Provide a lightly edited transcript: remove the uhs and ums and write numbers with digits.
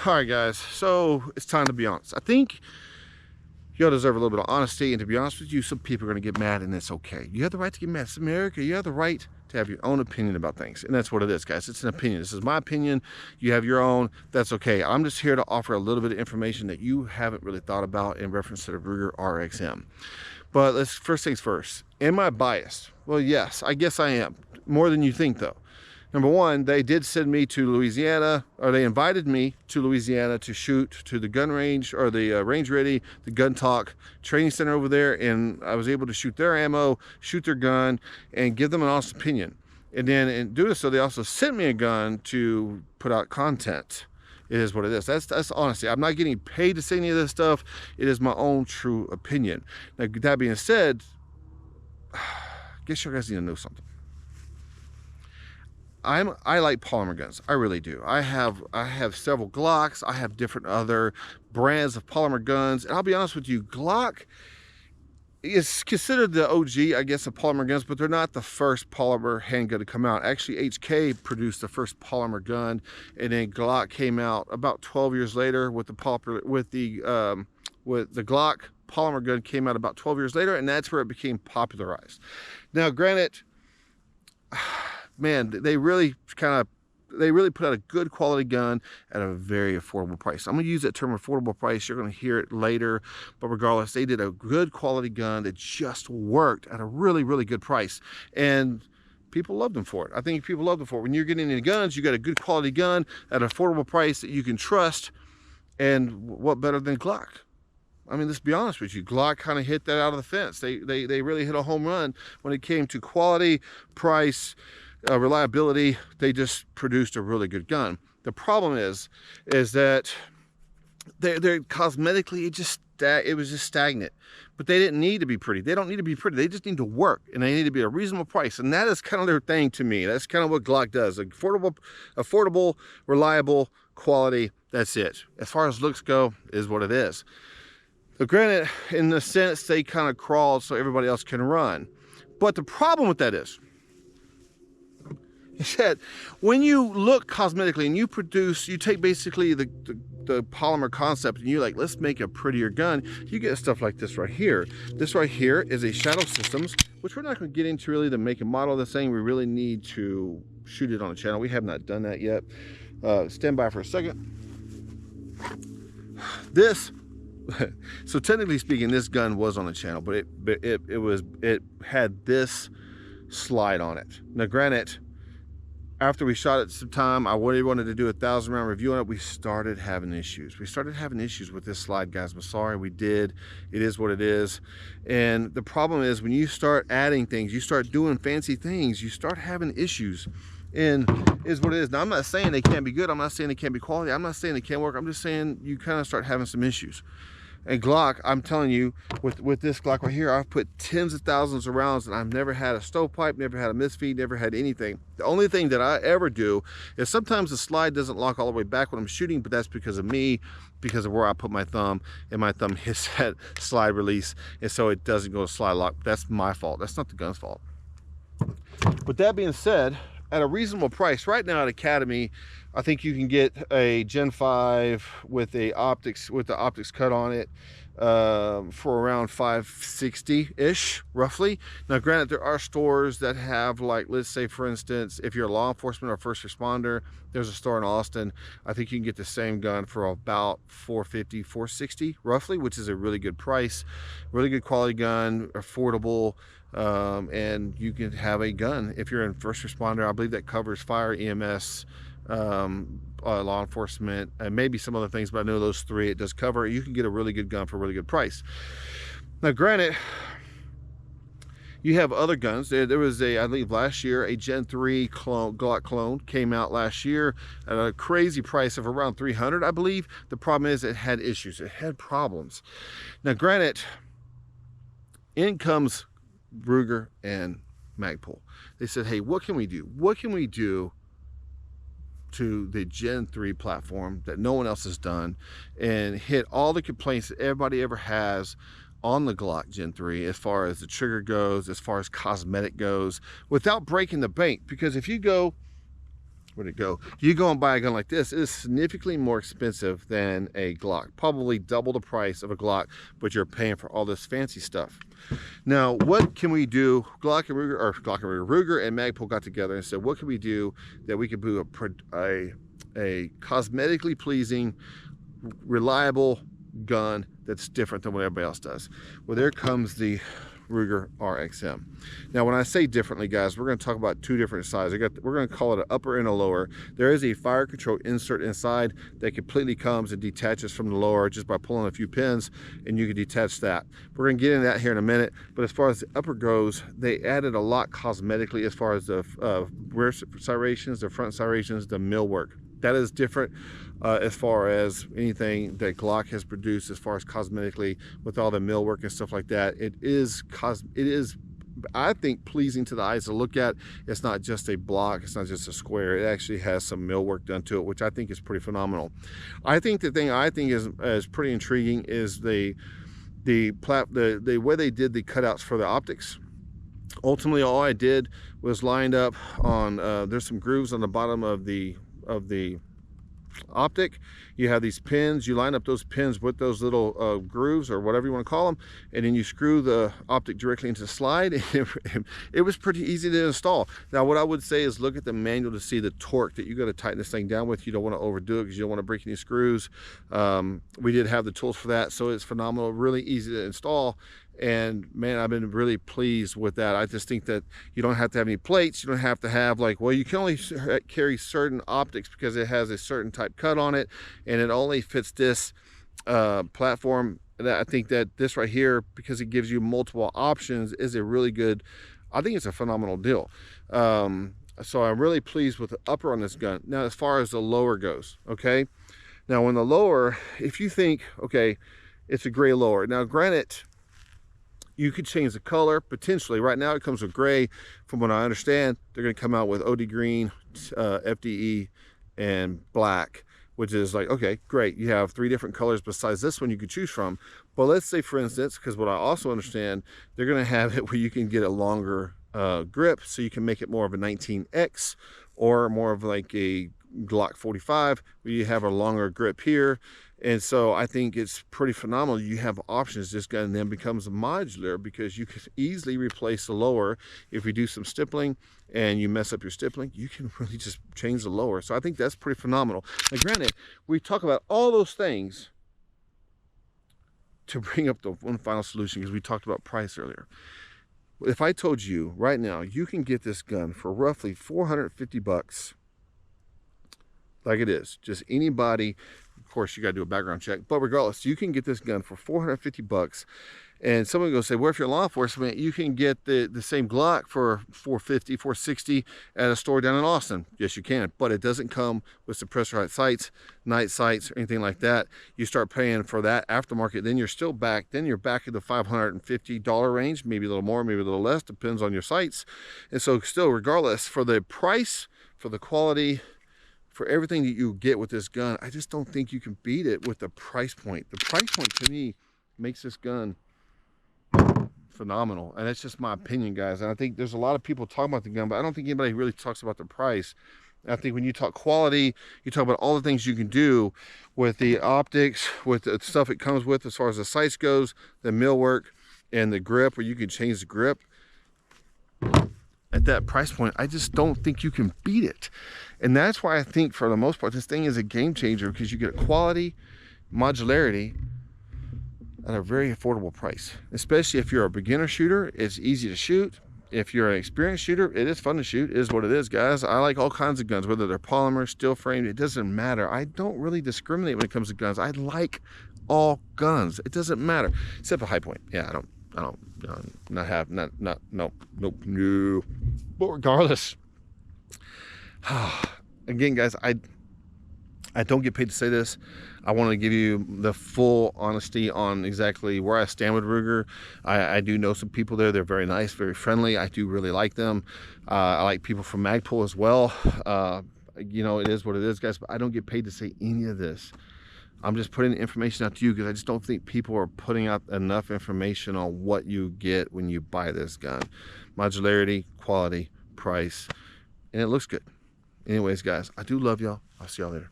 All right, guys, so it's time to be honest. I think y'all deserve a little bit of honesty, and to be honest with you, some people are going to get mad, and it's okay. You have the right to get mad. It's America. You have the right to have your own opinion about things, and that's what it is, guys. It's an opinion. This is my opinion. You have your own. That's okay. I'm just here to offer a little bit of information that you haven't really thought about in reference to the Ruger RXM. But let's first things first. Am I biased? Well, yes, I guess I am. More than you think, though. Number one, they did send me to Louisiana, or they invited me to Louisiana to shoot to the gun range, or the Range Ready, the Gun Talk training center over there, and I was able to shoot their ammo, shoot their gun, and give them an honest opinion. And then in doing so, they also sent me a gun to put out content. It is what it is. That's honesty. I'm not getting paid to say any of this stuff. It is my own true opinion. Now, that being said, I guess you guys need to know something. I like polymer guns. I really do. I have several Glocks. I have different other brands of polymer guns. And I'll be honest with you, Glock is considered the OG, I guess, of polymer guns, but they're not the first polymer handgun to come out. Actually, HK produced the first polymer gun, and then Glock came out about 12 years later with the Glock polymer gun came out about 12 years later, and that's where it became popularized. Now, granted, man, they really put out a good quality gun at a very affordable price. I'm going to use that term affordable price. You're going to hear it later. But regardless, they did a good quality gun that just worked at a really, really good price. And people loved them for it. I think people loved them for it. When you're getting into guns, you got a good quality gun at an affordable price that you can trust. And what better than Glock? I mean, let's be honest with you. Glock kind of hit that out of the fence. They really hit a home run when it came to quality, price, reliability. They just produced a really good gun. The problem is that they're cosmetically, it was just stagnant. But they didn't need to be pretty. They don't need to be pretty. They just need to work, and they need to be a reasonable price. And that is kind of their thing to me. That's kind of what Glock does. Affordable, reliable, quality. That's it. As far as looks go, is what it is. But granted, in the sense, they kind of crawled so everybody else can run. But the problem with that is that when you look cosmetically and you take basically the polymer concept and you're like, let's make a prettier gun, you get stuff like this right here. This right here is a Shadow Systems, which we're not going to get into really the make and model of this thing. We really need to shoot it on the channel. We have not done that yet. Stand by for a second. So technically speaking, this gun was on the channel, but it had this slide on it. Now granted, after we shot it some time, I really wanted to do a 1,000-round review on it. We started having issues. We started having issues with this slide, guys. I'm sorry, we did. It is what it is. And the problem is when you start adding things, you start doing fancy things, you start having issues. And is what it is. Now, I'm not saying they can't be good. I'm not saying they can't be quality. I'm not saying they can't work. I'm just saying you kind of start having some issues. And Glock, I'm telling you, with this Glock right here, I've put tens of thousands of rounds, and I've never had a stovepipe, never had a misfeed, never had anything. The only thing that I ever do is sometimes the slide doesn't lock all the way back when I'm shooting, but that's because of me, because of where I put my thumb, and my thumb hits that slide release, and so it doesn't go to slide lock. That's my fault. That's not the gun's fault. With that being said, at a reasonable price, right now at Academy, I think you can get a Gen 5 with the optics cut on it for around $560-ish, roughly. Now, granted, there are stores that have, like, let's say, for instance, if you're a law enforcement or first responder, there's a store in Austin. I think you can get the same gun for about $450, $460, roughly, which is a really good price, really good quality gun, affordable. And you can have a gun if you're in first responder. I believe that covers fire, EMS, law enforcement, and maybe some other things, but I know those three it does cover. You can get a really good gun for a really good price. Now granted, you have other guns. There was I believe last year, a Gen 3 Glock clone came out last year at a crazy price of around $300, I believe. The problem is it had issues. It had problems. Now granted, in comes Ruger and Magpul. They said, hey, what can we do? What can we do to the Gen 3 platform that no one else has done and hit all the complaints that everybody ever has on the Glock Gen 3 as far as the trigger goes, as far as cosmetic goes, without breaking the bank? Because if you go where'd it go? You go and buy a gun like this, it is significantly more expensive than a Glock, probably double the price of a Glock, but you're paying for all this fancy stuff. Now, what can we do? Glock and Ruger and Magpul got together and said, what can we do that we could do a cosmetically pleasing, reliable gun that's different than what everybody else does? Well, there comes the Ruger RXM. Now, when I say differently, guys, we're going to talk about two different sizes. We're going to call it an upper and a lower. There is a fire control insert inside that completely comes and detaches from the lower just by pulling a few pins, and you can detach that. We're going to get into that here in a minute. But as far as the upper goes, they added a lot cosmetically as far as the rear serrations, the front serrations, the millwork. That is different as far as anything that Glock has produced as far as cosmetically with all the millwork and stuff like that. It is, I think, pleasing to the eyes to look at. It's not just a block, it's not just a square. It actually has some millwork done to it, which I think is pretty phenomenal. I think the thing I think is pretty intriguing is the way they did the cutouts for the optics. Ultimately, all I did was lined up on there's some grooves on the bottom of the optic. You have these pins, you line up those pins with those little grooves or whatever you want to call them, and then you screw the optic directly into the slide. It was pretty easy to install. Now, what I would say is look at the manual to see the torque that you got to tighten this thing down with. You don't want to overdo it because you don't want to break any screws. We did have the tools for that, so it's phenomenal, really easy to install. And man, I've been really pleased with that. I just think that you don't have to have any plates. You don't have to have like, well, you can only carry certain optics because it has a certain type cut on it, and it only fits this platform. I think that this right here, because it gives you multiple options, is a really good, I think it's a phenomenal deal. So I'm really pleased with the upper on this gun. Now, as far as the lower goes, okay? Now, when the lower, if you think, okay, it's a gray lower. Now, granted, you could change the color potentially. Right now it comes with gray. From what I understand, they're going to come out with OD green, FDE, and black, which is like, okay, great. You have 3 different colors besides this one you could choose from. But let's say, for instance, because what I also understand, they're going to have it where you can get a longer grip, so you can make it more of a 19X or more of like a Glock 45, where you have a longer grip here. And so I think it's pretty phenomenal. You have options. This gun then becomes modular because you can easily replace the lower. If you do some stippling and you mess up your stippling, you can really just change the lower. So I think that's pretty phenomenal. Now, granted, we talk about all those things to bring up the one final solution, because we talked about price earlier. If I told you right now, you can get this gun for roughly 450 bucks, like it is, just anybody. Of course, you got to do a background check, but regardless, you can get this gun for 450 bucks. And someone will say, well, if you're law enforcement, you can get the same Glock for 450, 460 at a store down in Austin. Yes, you can, but it doesn't come with suppressor sights, night sights, or anything like that. You start paying for that aftermarket, then you're still back. Then you're back at the $550 range, maybe a little more, maybe a little less, depends on your sights. And so still, regardless, for the price, for the quality, for everything that you get with this gun, I just don't think you can beat it with the price point. The price point to me makes this gun phenomenal, and that's just my opinion, guys. And I think there's a lot of people talking about the gun, but I don't think anybody really talks about the price. I think when you talk quality, you talk about all the things you can do with the optics, with the stuff it comes with as far as the sights goes, the millwork, and the grip, where you can change the grip. At that price point, I just don't think you can beat it. And that's why I think, for the most part, this thing is a game changer, because you get quality, modularity at a very affordable price. Especially if you're a beginner shooter, it's easy to shoot. If you're an experienced shooter, it is fun to shoot. It is what it is, guys. I like all kinds of guns, whether they're polymer, steel framed, it doesn't matter. I don't really discriminate when it comes to guns. I like all guns. It doesn't matter, except for high point. Yeah, I don't no. But regardless, again, guys, I don't get paid to say this. I want to give you the full honesty on exactly where I stand with Ruger. I do know some people there. They're very nice, very friendly. I do really like them. I like people from Magpul as well. You know, it is what it is, guys, but I don't get paid to say any of this. I'm just putting the information out to you because I just don't think people are putting out enough information on what you get when you buy this gun. Modularity, quality, price, and it looks good. Anyways, guys, I do love y'all. I'll see y'all later.